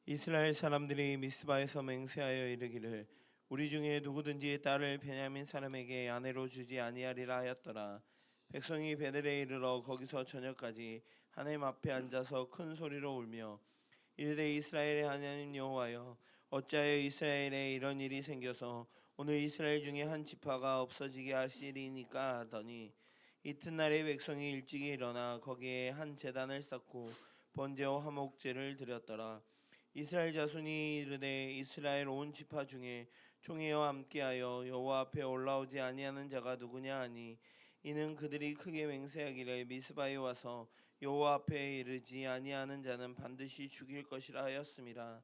이스라엘 사람들이 미스바에서 맹세하여 이르기를 우리 중에 누구든지 딸을 베냐민 사람에게 아내로 주지 아니하리라 하였더라. 백성이 베델에 이르러 거기서 저녁까지 하나님 앞에 앉아서 큰 소리로 울며 이르되 이스라엘의 하나님 여호와여, 어찌하여 이스라엘에 이런 일이 생겨서 오늘 이스라엘 중에 한 지파가 없어지게 하시리니까 하더니, 이튿날에 백성이 일찍이 일어나 거기에 한 제단을 쌓고 번제와 화목제를 드렸더라. 이스라엘 자손이 이르되 이스라엘 온 지파 중에 총회와 함께하여 여호와 앞에 올라오지 아니하는 자가 누구냐 하니, 이는 그들이 크게 맹세하기를 미스바에 와서 여호와 앞에 이르지 아니하는 자는 반드시 죽일 것이라 하였음이라.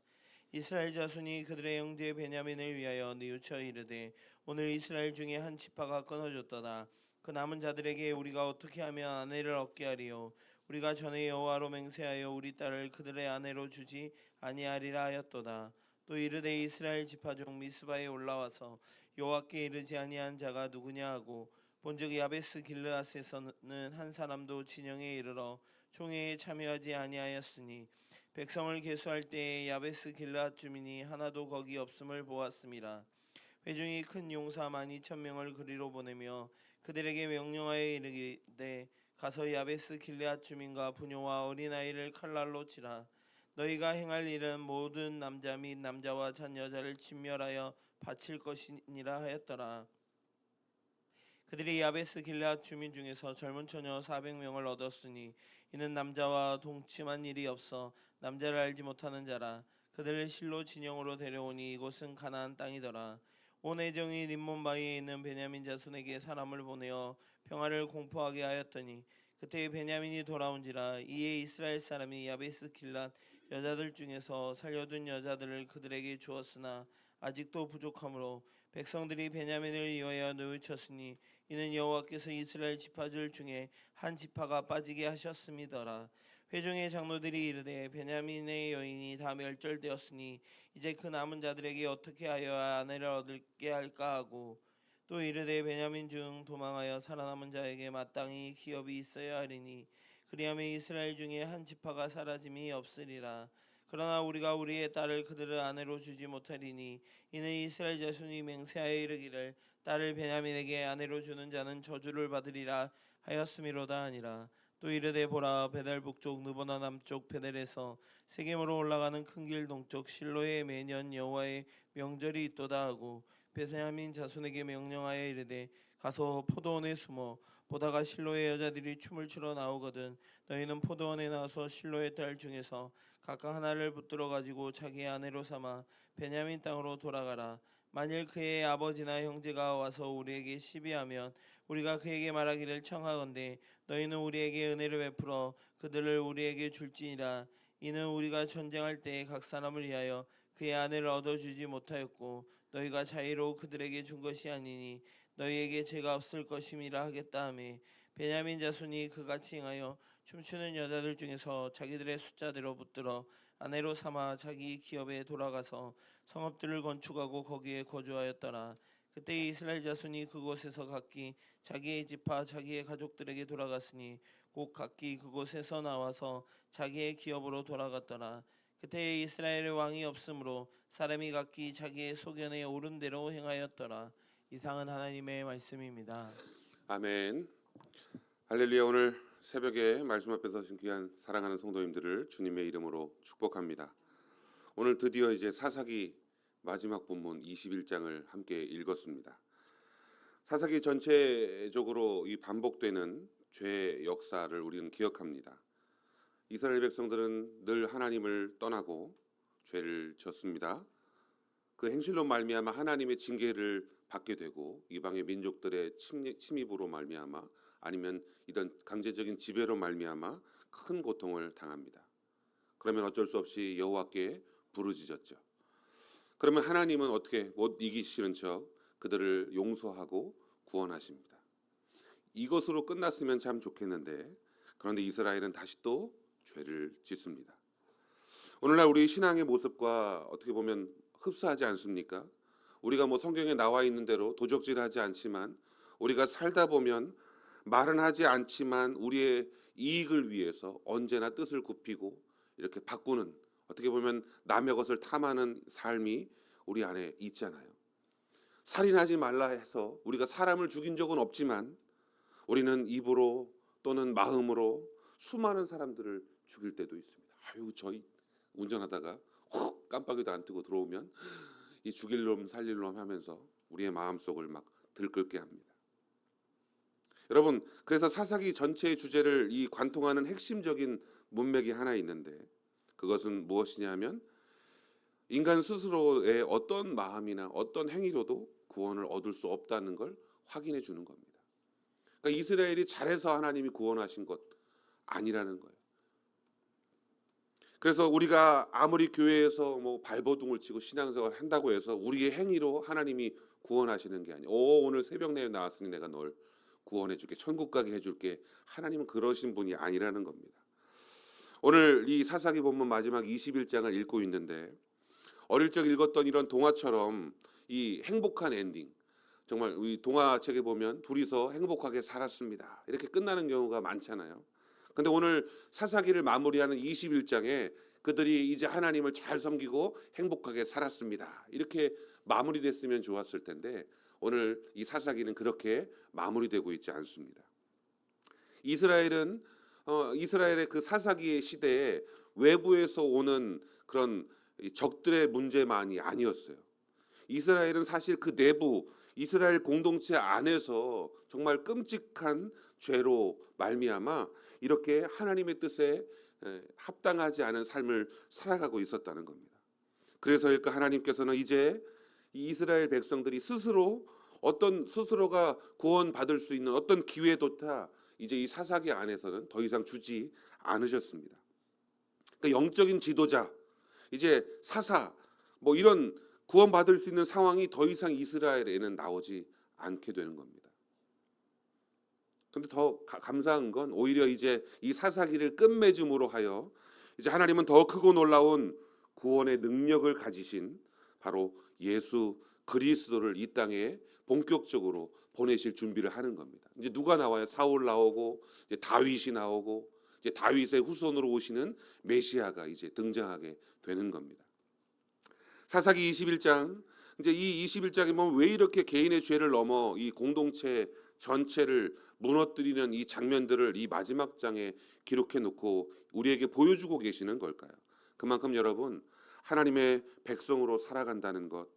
이스라엘 자손이 그들의 형제 베냐민을 위하여 뉘우쳐 이르되 오늘 이스라엘 중에 한 지파가 끊어졌도다. 그 남은 자들에게 우리가 어떻게 하면 아내를 얻게 하리요? 우리가 전에 여호와로 맹세하여 우리 딸을 그들의 아내로 주지 아니하리라 하였도다. 또 이르되 이스라엘 지파 중 미스바에 올라와서 여호와께 이르지 아니한 자가 누구냐 하고, 본즉 야베스 길르앗에서는 한 사람도 진영에 이르러 총회에 참여하지 아니하였으니, 백성을 계수할 때에 야베스 길르앗 주민이 하나도 거기 없음을 보았음이라. 회중이 큰 용사 12,000명을 그리로 보내며 그들에게 명령하여 이르기되, 가서 야베스 길르앗 주민과 부녀와 어린아이를 칼날로 치라. 너희가 행할 일은 모든 남자 및 남자와 잔여자를 진멸하여 바칠 것이니라 하였더라. 그들이 야베스 길르앗 주민 중에서 젊은 처녀 400명을 얻었으니, 이는 남자와 동침한 일이 없어 남자를 알지 못하는 자라. 그들을 실로 진영으로 데려오니 이곳은 가나안 땅이더라. 온 회중이 림몬 바위에 있는 베냐민 자손에게 사람을 보내어 평화를 공포하게 하였더니, 그때 베냐민이 돌아온지라. 이에 이스라엘 사람이 야베스 길앗 여자들 중에서 살려둔 여자들을 그들에게 주었으나 아직도 부족하므로 백성들이 베냐민을 위하여 뉘우쳤으니, 이는 여호와께서 이스라엘 지파들 중에 한 지파가 빠지게 하셨음이더라. 회중의 장로들이 이르되 베냐민의 여인이 다 멸절되었으니 이제 그 남은 자들에게 어떻게 하여 아내를 얻게 할까 하고, 또 이르되 베냐민 중 도망하여 살아남은 자에게 마땅히 기업이 있어야 하리니, 그리하면 이스라엘 중에 한 지파가 사라짐이 없으리라. 그러나 우리가 우리의 딸을 그들의 아내로 주지 못하리니, 이는 이스라엘 자손이 맹세하여 이르기를 딸을 베냐민에게 아내로 주는 자는 저주를 받으리라 하였음이로다 하니라. 또 이르되 보라, 베델 북쪽 느보나 남쪽 베델에서 세겜으로 올라가는 큰 길 동쪽 실로에 매년 여호와의 명절이 있도다 하고, 베냐민 자손에게 명령하여 이르되 가서 포도원에 숨어 보다가 실로의 여자들이 춤을 추러 나오거든 너희는 포도원에 나와서 실로의 딸 중에서 각각 하나를 붙들어 가지고 자기의 아내로 삼아 베냐민 땅으로 돌아가라. 만일 그의 아버지나 형제가 와서 우리에게 시비하면 우리가 그에게 말하기를 청하건대 너희는 우리에게 은혜를 베풀어 그들을 우리에게 줄지니라. 이는 우리가 전쟁할 때에 각 사람을 위하여 그의 아내를 얻어주지 못하였고 너희가 자의로 그들에게 준 것이 아니니 너희에게 죄가 없을 것임이라 하겠다 하며, 베냐민 자손이 그같이 행하여 춤추는 여자들 중에서 자기들의 숫자대로 붙들어 아내로 삼아 자기 기업에 돌아가서 성읍들을 건축하고 거기에 거주하였더라. 그때 이스라엘 자손이 그곳에서 각기 자기의 지파 자기의 가족들에게 돌아갔으니 곧 각기 그곳에서 나와서 자기의 기업으로 돌아갔더라. 그때 이스라엘의 왕이 없으므로 사람이 각기 자기의 소견에 옳은 대로 행하였더라. 이상은 하나님의 말씀입니다. 아멘. 할렐루야. 오늘 새벽에 말씀 앞에 서신 귀한 사랑하는 성도님들을 주님의 이름으로 축복합니다. 오늘 드디어 이제 사사기 마지막 본문 21장을 함께 읽었습니다. 사사기 전체적으로 이 반복되는 죄의 역사를 우리는 기억합니다. 이스라엘 백성들은 늘 하나님을 떠나고 죄를 졌습니다. 그 행실로 말미암아 하나님의 징계를 받게 되고 이방의 민족들의 침입으로 말미암아 아니면 이런 강제적인 지배로 말미암아 큰 고통을 당합니다. 그러면 어쩔 수 없이 여호와께 부르짖었죠. 그러면 하나님은 어떻게 못 이기시는 척 그들을 용서하고 구원하십니다. 이것으로 끝났으면 참 좋겠는데, 그런데 이스라엘은 다시 또 죄를 짓습니다. 오늘날 우리 신앙의 모습과 어떻게 보면 흡사하지 않습니까? 우리가 성경에 나와 있는 대로 도적질하지 않지만, 우리가 살다 보면 말은 하지 않지만 우리의 이익을 위해서 언제나 뜻을 굽히고 이렇게 바꾸는 어떻게 보면 남의 것을 탐하는 삶이 우리 안에 있잖아요. 살인하지 말라 해서 우리가 사람을 죽인 적은 없지만 우리는 입으로 또는 마음으로 수많은 사람들을 죽일 때도 있습니다. 아유, 저희 운전하다가 훅 깜빡이도 안 뜨고 들어오면 이 죽일 놈 살릴 놈 하면서 우리의 마음속을 막 들끓게 합니다. 여러분, 그래서 사사기 전체의 주제를 이 관통하는 핵심적인 문맥이 하나 있는데 그것은 무엇이냐 하면 인간 스스로의 어떤 마음이나 어떤 행위로도 구원을 얻을 수 없다는 걸 확인해 주는 겁니다. 그러니까 이스라엘이 잘해서 하나님이 구원하신 것 아니라는 거예요. 그래서 우리가 아무리 교회에서 뭐 발버둥을 치고 신앙생활을 한다고 해서 우리의 행위로 하나님이 구원하시는 게 아니에요. 오늘 새벽 내에 나왔으니 내가 널 구원해 줄게, 천국 가게 해줄게. 하나님은 그러신 분이 아니라는 겁니다. 오늘 이 사사기 본문 마지막 21장을 읽고 있는데 어릴 적 읽었던 이런 동화처럼 이 행복한 엔딩, 정말 우리 동화책에 보면 둘이서 행복하게 살았습니다 이렇게 끝나는 경우가 많잖아요. 근데 오늘 사사기를 마무리하는 21장에 그들이 이제 하나님을 잘 섬기고 행복하게 살았습니다 이렇게 마무리됐으면 좋았을 텐데 오늘 이 사사기는 그렇게 마무리되고 있지 않습니다. 이스라엘의 그 사사기의 시대에 외부에서 오는 그런 적들의 문제만이 아니었어요. 이스라엘은 사실 그 내부 이스라엘 공동체 안에서 정말 끔찍한 죄로 말미암아 이렇게 하나님의 뜻에 합당하지 않은 삶을 살아가고 있었다는 겁니다. 그래서일까 하나님께서는 이제 이 이스라엘 백성들이 스스로가 구원받을 수 있는 어떤 기회조차 이제 이 사사기 안에서는 더 이상 주지 않으셨습니다. 그러니까 영적인 지도자, 이제 사사, 뭐 이런 구원받을 수 있는 상황이 더 이상 이스라엘에는 나오지 않게 되는 겁니다. 그런데 더 감사한 건 오히려 이제 이 사사기를 끝맺음으로 하여 이제 하나님은 더 크고 놀라운 구원의 능력을 가지신 바로 예수 그리스도를 이 땅에 본격적으로 보내실 준비를 하는 겁니다. 이제 누가 나와요? 사울 나오고 이제 다윗이 나오고 이제 다윗의 후손으로 오시는 메시아가 이제 등장하게 되는 겁니다. 사사기 21장, 이제 이 21장에 보면 왜 이렇게 개인의 죄를 넘어 이 공동체 전체를 무너뜨리는 이 장면들을 이 마지막 장에 기록해 놓고 우리에게 보여주고 계시는 걸까요? 그만큼 여러분, 하나님의 백성으로 살아간다는 것,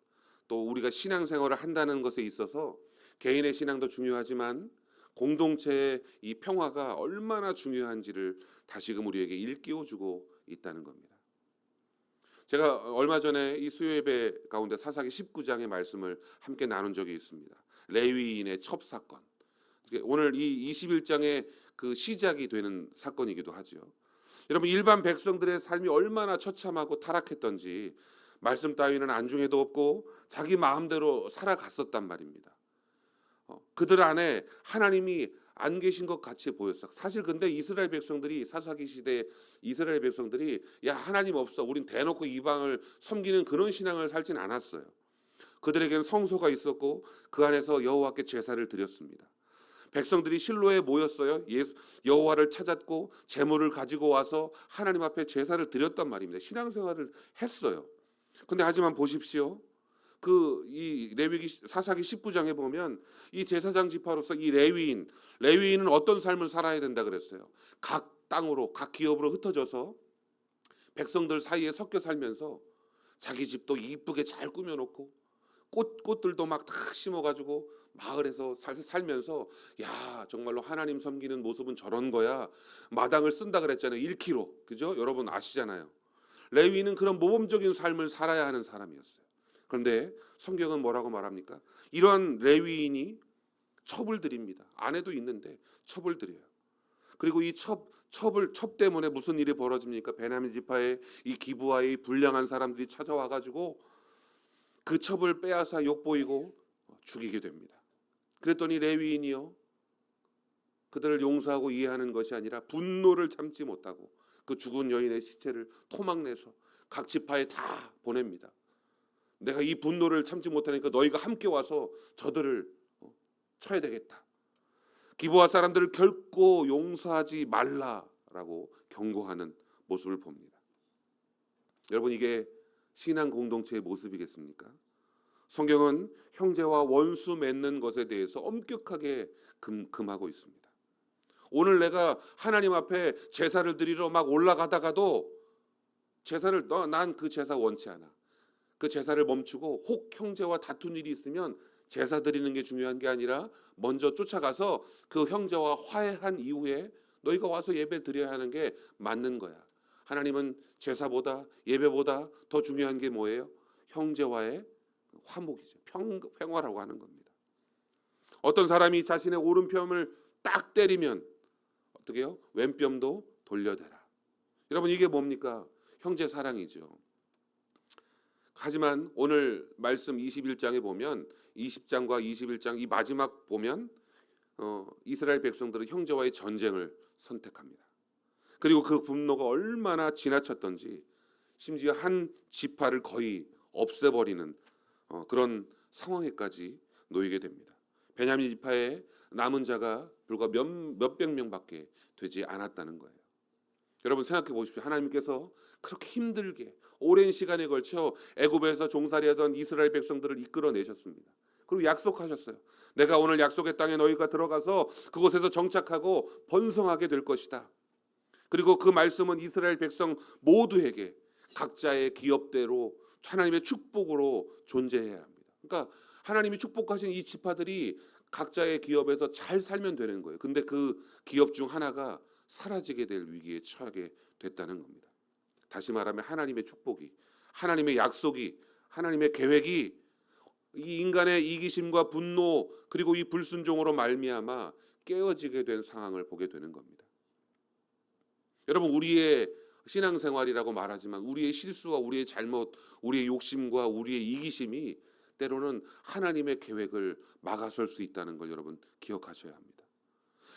또 우리가 신앙생활을 한다는 것에 있어서 개인의 신앙도 중요하지만 공동체의 이 평화가 얼마나 중요한지를 다시금 우리에게 일깨워주고 있다는 겁니다. 제가 얼마 전에 이 수요예배 가운데 사사기 19장의 말씀을 함께 나눈 적이 있습니다. 레위인의 첩사건. 오늘 이 21장의 그 시작이 되는 사건이기도 하죠. 여러분, 일반 백성들의 삶이 얼마나 처참하고 타락했던지 말씀 따위는 안중에도 없고 자기 마음대로 살아갔었단 말입니다. 그들 안에 하나님이 안 계신 것 같이 보였어. 사실 근데 이스라엘 백성들이 사사기 시대 이스라엘 백성들이 야 하나님 없어, 우린 대놓고 이방을 섬기는 그런 신앙을 살진 않았어요. 그들에게는 성소가 있었고 그 안에서 여호와께 제사를 드렸습니다. 백성들이 실로에 모였어요. 여호와를 찾았고 제물을 가지고 와서 하나님 앞에 제사를 드렸단 말입니다. 신앙생활을 했어요. 근데 하지만 보십시오. 이 레위기 사사기 19장에 보면 이 제사장 지파로서 이 레위인은 어떤 삶을 살아야 된다 그랬어요. 각 땅으로 각 기업으로 흩어져서 백성들 사이에 섞여 살면서 자기 집도 이쁘게 잘 꾸며놓고 꽃들도 막 다 심어가지고 마을에서 살면서 야 정말로 하나님 섬기는 모습은 저런 거야. 마당을 쓴다 그랬잖아요. 1km 그죠? 여러분 아시잖아요. 레위인은 그런 모범적인 삶을 살아야 하는 사람이었어요. 그런데 성경은 뭐라고 말합니까? 이러한 레위인이 첩을 드립니다. 아내도 있는데 첩을 드려요. 그리고 이 첩 때문에 무슨 일이 벌어집니까? 베냐민 지파의 이 기브아의 불량한 사람들이 찾아와가지고 그 첩을 빼앗아 욕보이고 죽이게 됩니다. 그랬더니 레위인이요, 그들을 용서하고 이해하는 것이 아니라 분노를 참지 못하고 그 죽은 여인의 시체를 토막내서 각 지파에 다 보냅니다. 내가 이 분노를 참지 못하니까 너희가 함께 와서 저들을 쳐야 되겠다. 기브아 사람들을 결코 용서하지 말라라고 경고하는 모습을 봅니다. 여러분, 이게 신앙 공동체의 모습이겠습니까? 성경은 형제와 원수 맺는 것에 대해서 엄격하게 금하고 있습니다. 오늘 내가 하나님 앞에 제사를 드리러 막 올라가다가도 난 그 제사 원치 않아. 그 제사를 멈추고 혹 형제와 다툰 일이 있으면 제사 드리는 게 중요한 게 아니라 먼저 쫓아가서 그 형제와 화해한 이후에 너희가 와서 예배 드려야 하는 게 맞는 거야. 하나님은 제사보다 예배보다 더 중요한 게 뭐예요? 형제와의 화목이죠. 평화라고 하는 겁니다. 어떤 사람이 자신의 오른편을 딱 때리면 어떻게 해요? 왼뼘도 돌려대라. 여러분, 이게 뭡니까? 형제 사랑이죠. 하지만 오늘 말씀 21장에 보면 20장과 21장 이 마지막 보면 이스라엘 백성들은 형제와의 전쟁을 선택합니다. 그리고 그 분노가 얼마나 지나쳤던지 심지어 한 지파를 거의 없애버리는 그런 상황에까지 놓이게 됩니다. 베냐민 지파에 남은 자가 불과 몇백 명밖에 되지 않았다는 거예요. 여러분, 생각해 보십시오. 하나님께서 그렇게 힘들게 오랜 시간에 걸쳐 애굽에서 종살이하던 이스라엘 백성들을 이끌어내셨습니다. 그리고 약속하셨어요. 내가 오늘 약속의 땅에 너희가 들어가서 그곳에서 정착하고 번성하게 될 것이다. 그리고 그 말씀은 이스라엘 백성 모두에게 각자의 기업대로 하나님의 축복으로 존재해야 합니다. 그러니까 하나님이 축복하신 이 지파들이 각자의 기업에서 잘 살면 되는 거예요. 근데 그 기업 중 하나가 사라지게 될 위기에 처하게 됐다는 겁니다. 다시 말하면 하나님의 축복이, 하나님의 약속이, 하나님의 계획이 이 인간의 이기심과 분노 그리고 이 불순종으로 말미암아 깨어지게 된 상황을 보게 되는 겁니다. 여러분, 우리의 신앙생활이라고 말하지만 우리의 실수와 우리의 잘못, 우리의 욕심과 우리의 이기심이 때로는 하나님의 계획을 막아설 수 있다는 걸 여러분 기억하셔야 합니다.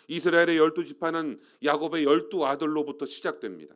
이스라엘의 12지파는 야곱의 12아들로부터 시작됩니다.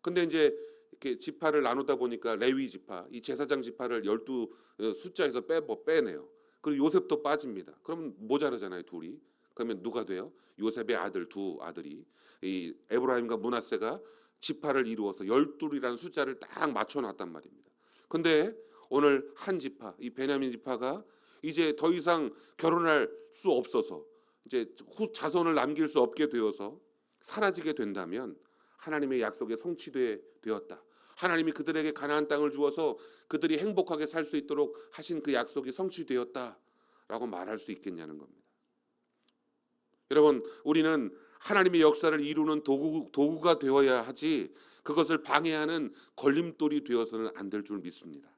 근데 이제 이렇게 지파를 나누다 보니까 레위 지파, 이 제사장 지파를 12 숫자에서 빼내요. 그리고 요셉도 빠집니다. 그러면 모자르잖아요, 둘이. 그러면 누가 돼요? 요셉의 아들 두 아들이 이 에브라임과 므낫세가 지파를 이루어서 12이라는 숫자를 딱 맞춰놨단 말입니다. 근데 오늘 한 지파, 이 베냐민 지파가 이제 더 이상 결혼할 수 없어서 이제 자손을 남길 수 없게 되어서 사라지게 된다면 하나님의 약속에 성취되었다. 하나님이 그들에게 가나안 땅을 주어서 그들이 행복하게 살 수 있도록 하신 그 약속이 성취되었다라고 말할 수 있겠냐는 겁니다. 여러분, 우리는 하나님의 역사를 이루는 도구가 되어야 하지 그것을 방해하는 걸림돌이 되어서는 안 될 줄 믿습니다.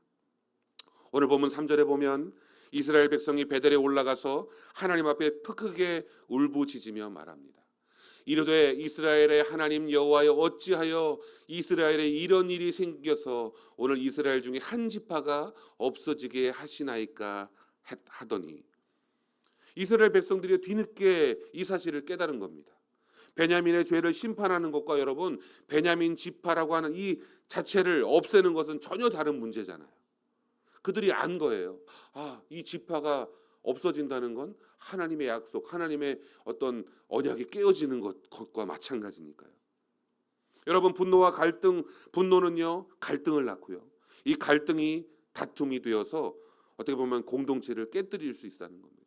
오늘 본문 3절에 보면 이스라엘 백성이 베델에 올라가서 하나님 앞에 크게 울부짖으며 말합니다. 이르되 이스라엘의 하나님 여호와여, 어찌하여 이스라엘에 이런 일이 생겨서 오늘 이스라엘 중에 한 지파가 없어지게 하시나이까 하더니, 이스라엘 백성들이 뒤늦게 이 사실을 깨달은 겁니다. 베냐민의 죄를 심판하는 것과 여러분 베냐민 지파라고 하는 이 자체를 없애는 것은 전혀 다른 문제잖아요. 그들이 안 거예요. 이 지파가 없어진다는 건 하나님의 약속, 하나님의 어떤 언약이 깨어지는 것과 마찬가지니까요. 여러분, 분노와 갈등, 분노는요 갈등을 낳고요. 이 갈등이 다툼이 되어서 어떻게 보면 공동체를 깨뜨릴 수 있다는 겁니다.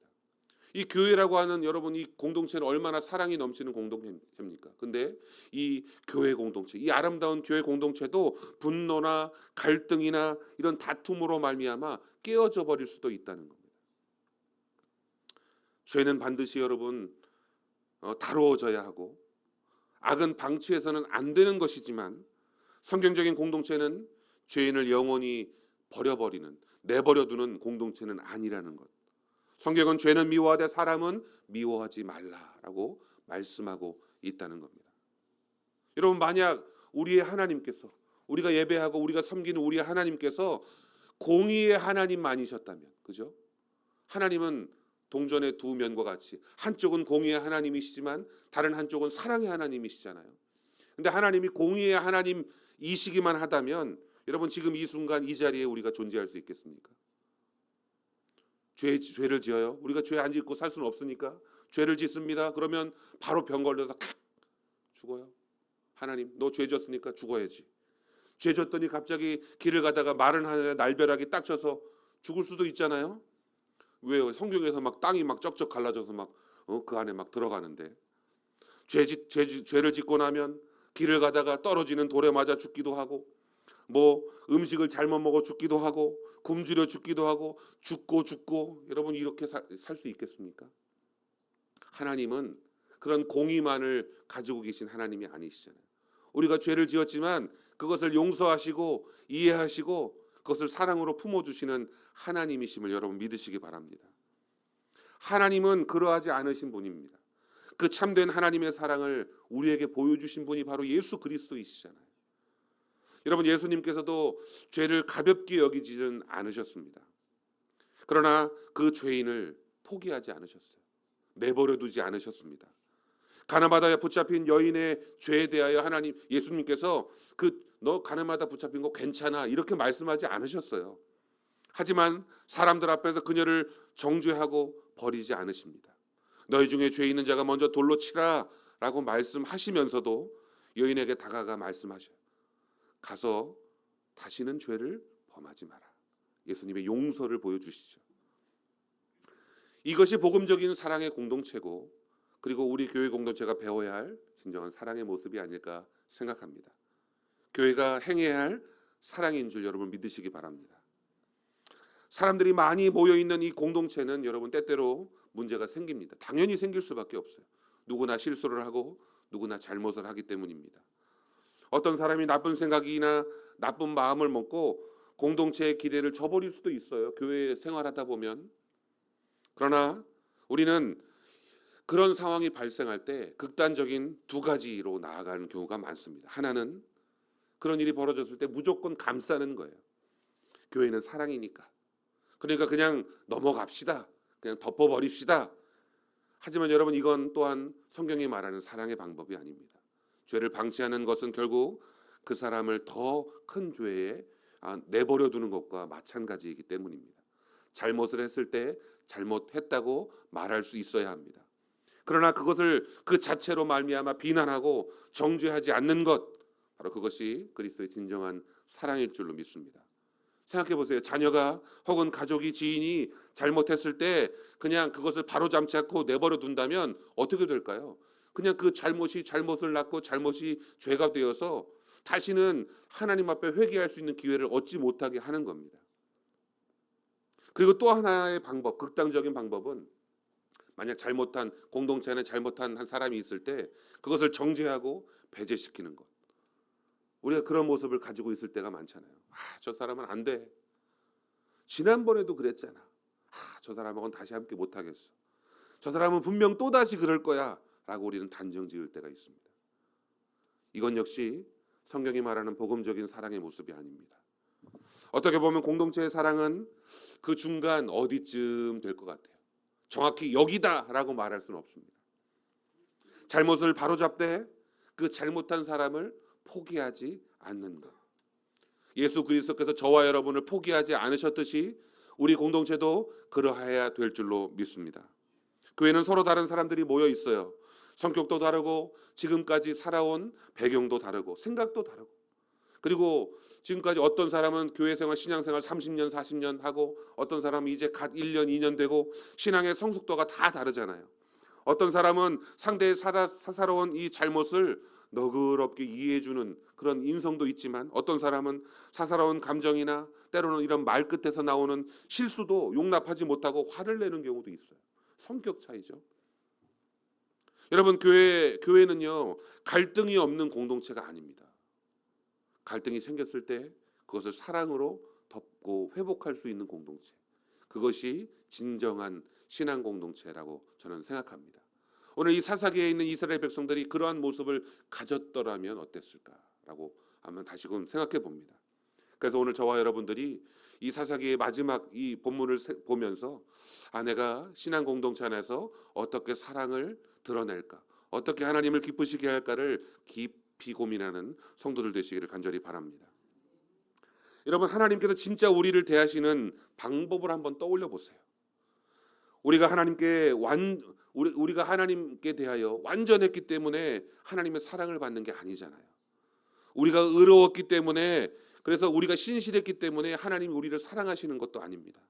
이 교회라고 하는 여러분 이 공동체는 얼마나 사랑이 넘치는 공동체입니까? 근데 이 교회 공동체, 이 아름다운 교회 공동체도 분노나 갈등이나 이런 다툼으로 말미암아 깨어져 버릴 수도 있다는 겁니다. 죄는 반드시 여러분 다루어져야 하고 악은 방치해서는 안 되는 것이지만 성경적인 공동체는 죄인을 영원히 버려버리는, 내버려두는 공동체는 아니라는 것. 성경은 죄는 미워하되 사람은 미워하지 말라라고 말씀하고 있다는 겁니다. 여러분, 만약 우리의 하나님께서, 우리가 예배하고 우리가 섬기는 우리의 하나님께서 공의의 하나님만이셨다면, 그죠? 하나님은 동전의 두 면과 같이 한쪽은 공의의 하나님이시지만 다른 한쪽은 사랑의 하나님이시잖아요. 근데 하나님이 공의의 하나님이시기만 하다면 여러분 지금 이 순간 이 자리에 우리가 존재할 수 있겠습니까? 죄를 지어요. 우리가 죄 안 짓고 살 수는 없으니까 죄를 짓습니다. 그러면 바로 병 걸려서 죽어요. 하나님, 너 죄 졌으니까 죽어야지. 죄 졌더니 갑자기 길을 가다가 마른 하늘에 날벼락이 딱 져서 죽을 수도 있잖아요. 왜요? 성경에서 막 땅이 막 쩍쩍 갈라져서 막 그 안에 막 들어가는데, 죄를 짓고 나면 길을 가다가 떨어지는 돌에 맞아 죽기도 하고, 뭐 음식을 잘못 먹어 죽기도 하고, 굶주려 죽기도 하고, 죽고 여러분 이렇게 살 수 있겠습니까? 하나님은 그런 공의만을 가지고 계신 하나님이 아니시잖아요. 우리가 죄를 지었지만 그것을 용서하시고 이해하시고 그것을 사랑으로 품어주시는 하나님이심을 여러분 믿으시기 바랍니다. 하나님은 그러하지 않으신 분입니다. 그 참된 하나님의 사랑을 우리에게 보여주신 분이 바로 예수 그리스도이시잖아요. 여러분, 예수님께서도 죄를 가볍게 여기지는 않으셨습니다. 그러나 그 죄인을 포기하지 않으셨어요. 내버려 두지 않으셨습니다. 가늠하다 붙잡힌 여인의 죄에 대하여 예수님께서 너 가늠하다 붙잡힌 거 괜찮아 이렇게 말씀하지 않으셨어요. 하지만 사람들 앞에서 그녀를 정죄하고 버리지 않으십니다. 너희 중에 죄 있는 자가 먼저 돌로 치라 라고 말씀하시면서도 여인에게 다가가 말씀하셔요. 가서 다시는 죄를 범하지 마라. 예수님의 용서를 보여주시죠. 이것이 복음적인 사랑의 공동체고, 그리고 우리 교회 공동체가 배워야 할 진정한 사랑의 모습이 아닐까 생각합니다. 교회가 행해야 할 사랑인 줄 여러분 믿으시기 바랍니다. 사람들이 많이 모여있는 이 공동체는 여러분 때때로 문제가 생깁니다. 당연히 생길 수밖에 없어요. 누구나 실수를 하고 누구나 잘못을 하기 때문입니다. 어떤 사람이 나쁜 생각이나 나쁜 마음을 먹고 공동체의 기대를 저버릴 수도 있어요. 교회 생활하다 보면. 그러나 우리는 그런 상황이 발생할 때 극단적인 두 가지로 나아가는 경우가 많습니다. 하나는 그런 일이 벌어졌을 때 무조건 감싸는 거예요. 교회는 사랑이니까. 그러니까 그냥 넘어갑시다. 그냥 덮어버립시다. 하지만 여러분, 이건 또한 성경이 말하는 사랑의 방법이 아닙니다. 죄를 방치하는 것은 결국 그 사람을 더 큰 죄에 내버려 두는 것과 마찬가지이기 때문입니다. 잘못을 했을 때 잘못했다고 말할 수 있어야 합니다. 그러나 그것을 그 자체로 말미암아 비난하고 정죄하지 않는 것, 바로 그것이 그리스도의 진정한 사랑일 줄로 믿습니다. 생각해 보세요. 자녀가 혹은 가족이, 지인이 잘못했을 때 그냥 그것을 바로잡지 않고 내버려 둔다면 어떻게 될까요? 그냥 그 잘못을 낳고 잘못이 죄가 되어서 다시는 하나님 앞에 회개할 수 있는 기회를 얻지 못하게 하는 겁니다. 그리고 또 하나의 방법, 극단적인 방법은 만약 잘못한 공동체 안에 잘못한 한 사람이 있을 때 그것을 정죄하고 배제시키는 것. 우리가 그런 모습을 가지고 있을 때가 많잖아요. 저 사람은 안 돼. 지난번에도 그랬잖아. 저 사람하고는 다시 함께 못하겠어. 저 사람은 분명 또다시 그럴 거야 라고 우리는 단정 지을 때가 있습니다. 이건 역시 성경이 말하는 복음적인 사랑의 모습이 아닙니다. 어떻게 보면 공동체의 사랑은 그 중간 어디쯤 될 것 같아요. 정확히 여기다라고 말할 수는 없습니다. 잘못을 바로잡되 그 잘못한 사람을 포기하지 않는 것. 예수 그리스도께서 저와 여러분을 포기하지 않으셨듯이 우리 공동체도 그러해야 될 줄로 믿습니다. 교회는 서로 다른 사람들이 모여 있어요. 성격도 다르고 지금까지 살아온 배경도 다르고 생각도 다르고, 그리고 지금까지 어떤 사람은 교회 생활, 신앙생활 30년, 40년 하고 어떤 사람은 이제 갓 1년, 2년 되고 신앙의 성숙도가 다 다르잖아요. 어떤 사람은 상대의 사사로운 이 잘못을 너그럽게 이해해주는 그런 인성도 있지만 어떤 사람은 사사로운 감정이나 때로는 이런 말 끝에서 나오는 실수도 용납하지 못하고 화를 내는 경우도 있어요. 성격 차이죠. 여러분, 교회는요 갈등이 없는 공동체가 아닙니다. 갈등이 생겼을 때 그것을 사랑으로 덮고 회복할 수 있는 공동체, 그것이 진정한 신앙 공동체라고 저는 생각합니다. 오늘 이 사사기에 있는 이스라엘 백성들이 그러한 모습을 가졌더라면 어땠을까라고 한번 다시금 생각해 봅니다. 그래서 오늘 저와 여러분들이 이 사사기의 마지막 이 본문을 보면서 내가 신앙 공동체 안에서 어떻게 사랑을 드러낼까, 어떻게 하나님을 기쁘시게 할까를 깊이 고민하는 성도들 되시기를 간절히 바랍니다. 여러분, 하나님께서 진짜 우리를 대하시는 방법을 한번 떠올려 보세요. 우리가 하나님께 대하여 완전했기 때문에 하나님의 사랑을 받는 게 아니잖아요. 우리가 의로웠기 때문에, 그래서 우리가 신실했기 때문에 하나님이 우리를 사랑하시는 것도 아닙니다.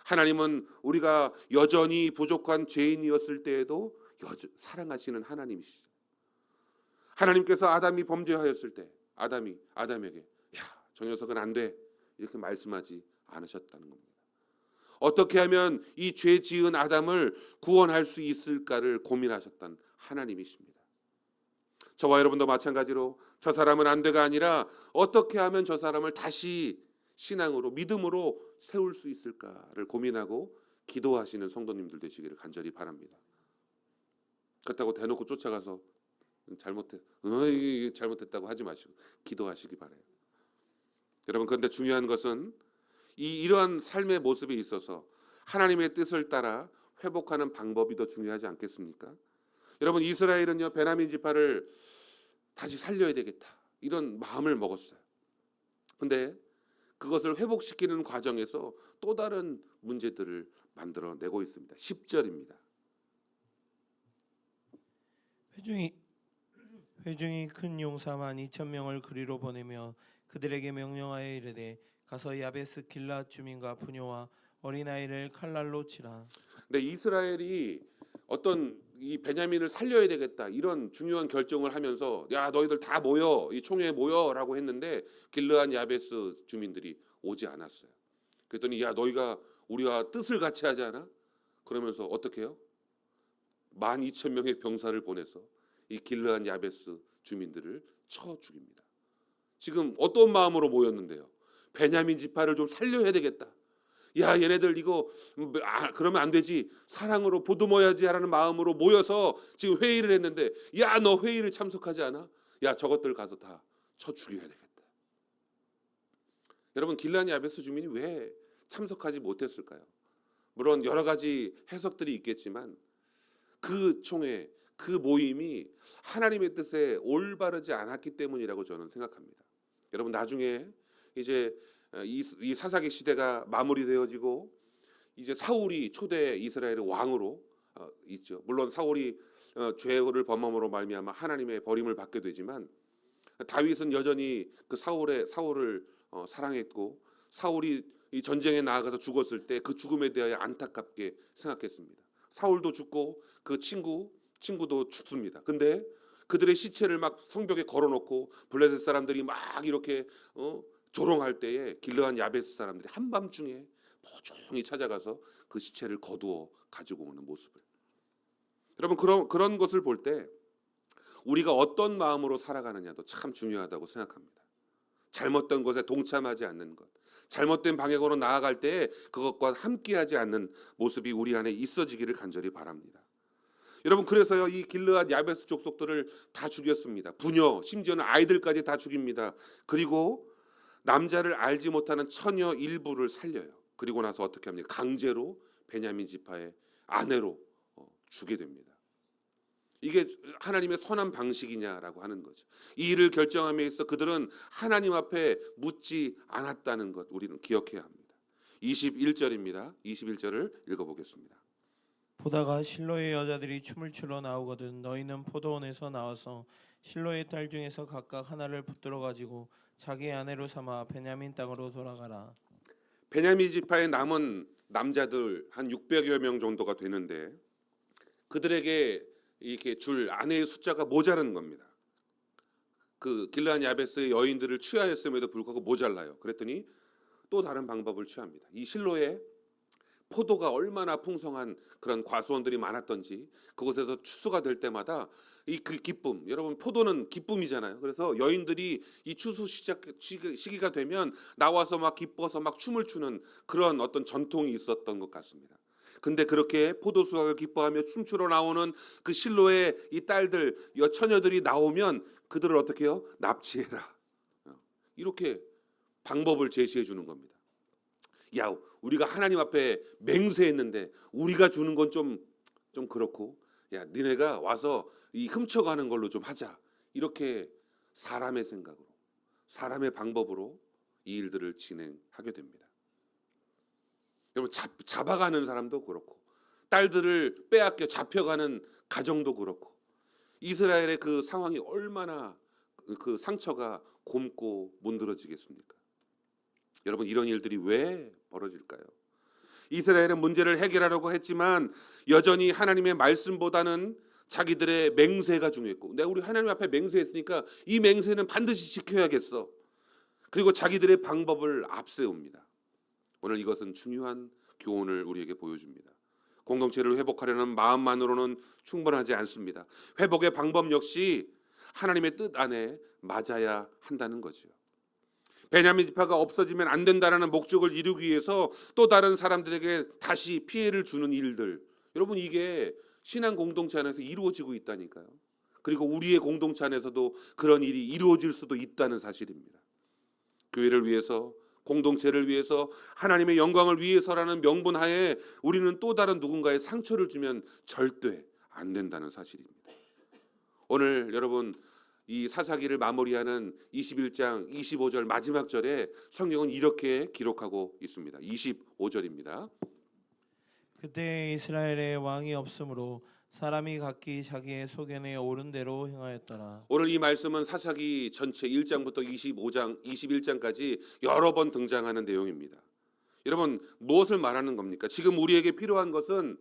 하나님은 우리가 여전히 부족한 죄인이었을 때에도 사랑하시는 하나님이시죠. 하나님께서 아담이 범죄하였을 때 아담에게 야, 저 녀석은 안 돼, 이렇게 말씀하지 않으셨다는 겁니다. 어떻게 하면 이 죄 지은 아담을 구원할 수 있을까를 고민하셨던 하나님이십니다. 저와 여러분도 마찬가지로 저 사람은 안 돼가 아니라 어떻게 하면 저 사람을 다시 신앙으로, 믿음으로 세울 수 있을까를 고민하고 기도하시는 성도님들 되시기를 간절히 바랍니다. 그렇다고 대놓고 쫓아가서 잘못했다고 하지 마시고 기도하시기 바라요. 여러분, 그런데 중요한 것은 이러한 삶의 모습에 있어서 하나님의 뜻을 따라 회복하는 방법이 더 중요하지 않겠습니까? 여러분, 이스라엘은요, 베냐민 지파를 다시 살려야 되겠다, 이런 마음을 먹었어요. 근데 그것을 회복시키는 과정에서 또 다른 문제들을 만들어내고 있습니다. 10절입니다. 회중이 큰 용사만 2,000명을 그리로 보내며 그들에게 명령하여 이르되 가서 야베스 길앗 주민과 부녀와 어린아이를 칼날로 치라. 근데 이스라엘이 어떤 이 베냐민을 살려야 되겠다, 이런 중요한 결정을 하면서 야, 너희들 다 모여, 이 총회에 모여라고 했는데 길르앗 야베스 주민들이 오지 않았어요. 그랬더니 야, 너희가 우리가 뜻을 같이 하지 않아? 그러면서 어떻게 해요? 12,000명의 병사를 보내서 이 길르앗 야베스 주민들을 쳐 죽입니다. 지금 어떤 마음으로 모였는데요? 베냐민 지파를 좀 살려야 되겠다. 야, 얘네들 이거 그러면 안 되지, 사랑으로 보듬어야지 하라는 마음으로 모여서 지금 회의를 했는데, 야, 너 회의를 참석하지 않아? 야, 저것들 가서 다 쳐 죽여야 되겠다. 여러분, 길르앗 야베스 주민이 왜 참석하지 못했을까요? 물론 여러 가지 해석들이 있겠지만 그 총회, 그 모임이 하나님의 뜻에 올바르지 않았기 때문이라고 저는 생각합니다. 여러분, 나중에 이제 이 사사기 시대가 마무리되어지고 이제 사울이 초대 이스라엘의 왕으로 있죠. 물론 사울이 죄를 범함으로 말미암아 하나님의 버림을 받게 되지만 다윗은 여전히 그 사울을 사랑했고, 사울이 이 전쟁에 나아가서 죽었을 때 그 죽음에 대하여 안타깝게 생각했습니다. 사울도 죽고 그 친구도 죽습니다. 근데 그들의 시체를 막 성벽에 걸어놓고 블레셋 사람들이 막 이렇게 조롱할 때에 길르앗 야베스 사람들이 한밤중에 조용히 찾아가서 그 시체를 거두어 가지고 오는 모습을, 여러분, 그런 것을 볼 때 우리가 어떤 마음으로 살아가느냐도 참 중요하다고 생각합니다. 잘못된 것에 동참하지 않는 것, 잘못된 방향으로 나아갈 때 그것과 함께하지 않는 모습이 우리 안에 있어지기를 간절히 바랍니다. 여러분, 그래서요, 이 길르앗 야베스 족속들을 다 죽였습니다. 부녀, 심지어는 아이들까지 다 죽입니다. 그리고 남자를 알지 못하는 처녀 일부를 살려요. 그리고 나서 어떻게 합니까? 강제로 베냐민 지파의 아내로 주게 됩니다. 이게 하나님의 선한 방식이냐라고 하는 거죠. 이 일을 결정함에 있어 그들은 하나님 앞에 묻지 않았다는 것, 우리는 기억해야 합니다. 21절입니다. 21절을 읽어보겠습니다. 보다가 실로의 여자들이 춤을 추러 나오거든 너희는 포도원에서 나와서 실로의 딸 중에서 각각 하나를 붙들어 가지고 자기 아내로 삼아 베냐민 땅으로 돌아가라. 베냐민 지파에 남은 남자들 한 600여 명 정도가 되는데 그들에게 이렇게 줄 아내의 숫자가 모자란 겁니다. 그 길르앗 야베스의 여인들을 취하였음에도 불구하고 모자라요. 그랬더니 또 다른 방법을 취합니다. 이 실로에 포도가 얼마나 풍성한 그런 과수원들이 많았던지 그곳에서 추수가 될 때마다 그 기쁨, 여러분, 포도는 기쁨이잖아요. 그래서 여인들이 이 추수 시기가 되면 나와서 막 기뻐서 막 춤을 추는 그런 어떤 전통이 있었던 것 같습니다. 근데 그렇게 포도 수확을 기뻐하며 춤추러 나오는 그 실로의 이 딸들, 처녀들이 나오면 그들을 어떻게 해요? 납치해라. 이렇게 방법을 제시해 주는 겁니다. 야, 우리가 하나님 앞에 맹세했는데 우리가 주는 건 좀 그렇고, 야, 니네가 와서 이 훔쳐가는 걸로 좀 하자. 이렇게 사람의 생각으로, 사람의 방법으로 이 일들을 진행하게 됩니다. 여러분, 잡아가는 사람도 그렇고, 딸들을 빼앗겨 잡혀가는 가정도 그렇고, 이스라엘의 그 상황이 얼마나 그 상처가 곪고 문드러지겠습니까? 여러분, 이런 일들이 왜 벌어질까요? 이스라엘은 문제를 해결하려고 했지만 여전히 하나님의 말씀보다는 자기들의 맹세가 중요했고, 내가 우리 하나님 앞에 맹세했으니까 이 맹세는 반드시 지켜야겠어. 그리고 자기들의 방법을 앞세웁니다. 오늘 이것은 중요한 교훈을 우리에게 보여줍니다. 공동체를 회복하려는 마음만으로는 충분하지 않습니다. 회복의 방법 역시 하나님의 뜻 안에 맞아야 한다는 거죠. 베냐민 지파가 없어지면 안 된다는 목적을 이루기 위해서 또 다른 사람들에게 다시 피해를 주는 일들, 여러분, 이게 신앙 공동체 안에서 이루어지고 있다니까요. 그리고 우리의 공동체 안에서도 그런 일이 이루어질 수도 있다는 사실입니다. 교회를 위해서, 공동체를 위해서, 하나님의 영광을 위해서라는 명분 하에 우리는 또 다른 누군가의 상처를 주면 절대 안 된다는 사실입니다. 오늘 여러분, 이 사사기를 마무리하는 21장 25절 마지막 절에 성경은 이렇게 기록하고 있습니다. 25절입니다. 그때 이스라엘에 왕이 없으므로 사람이 각기 자기의 소견에 옳은 대로 행하였더라. 오늘 이 말씀은 사사기 전체 1장부터 25장, 21장까지 여러 번 등장하는 내용입니다. 여러분, 무엇을 말하는 겁니까? 지금 우리에게 필요한 것은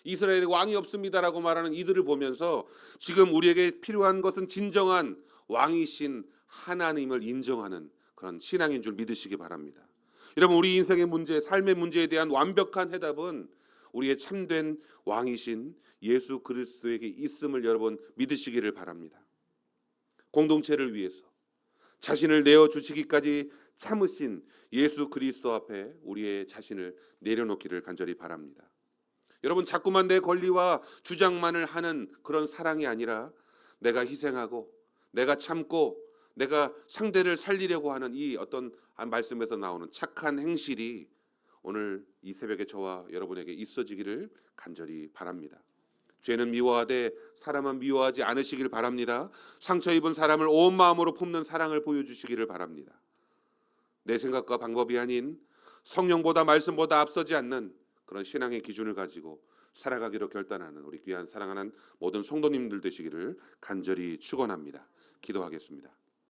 이스라엘에 왕이 없습니다라고 말하는 이들을 보면서 지금 우리에게 필요한 것은 진정한 왕이신 하나님을 인정하는 그런 신앙인 줄 믿으시기 바랍니다. 여러분, 우리 인생의 문제, 삶의 문제에 대한 완벽한 해답은 우리의 참된 왕이신 예수 그리스도에게 있음을 여러분 믿으시기를 바랍니다. 공동체를 위해서 자신을 내어주시기까지 참으신 예수 그리스도 앞에 우리의 자신을 내려놓기를 간절히 바랍니다. 여러분, 자꾸만 내 권리와 주장만을 하는 그런 사랑이 아니라 내가 희생하고 내가 참고 내가 상대를 살리려고 하는 이 어떤 말씀에서 나오는 착한 행실이 오늘 이 새벽에 저와 여러분에게 있어지기를 간절히 바랍니다. 죄는 미워하되 사람은 미워하지 않으시길 바랍니다. 상처 입은 사람을 온 마음으로 품는 사랑을 보여주시기를 바랍니다. 내 생각과 방법이 아닌 성령보다 말씀보다 앞서지 않는 그런 신앙의 기준을 가지고 살아가기로 결단하는 우리 귀한 사랑하는 모든 성도님들 되시기를 간절히 축원합니다. 기도하겠습니다.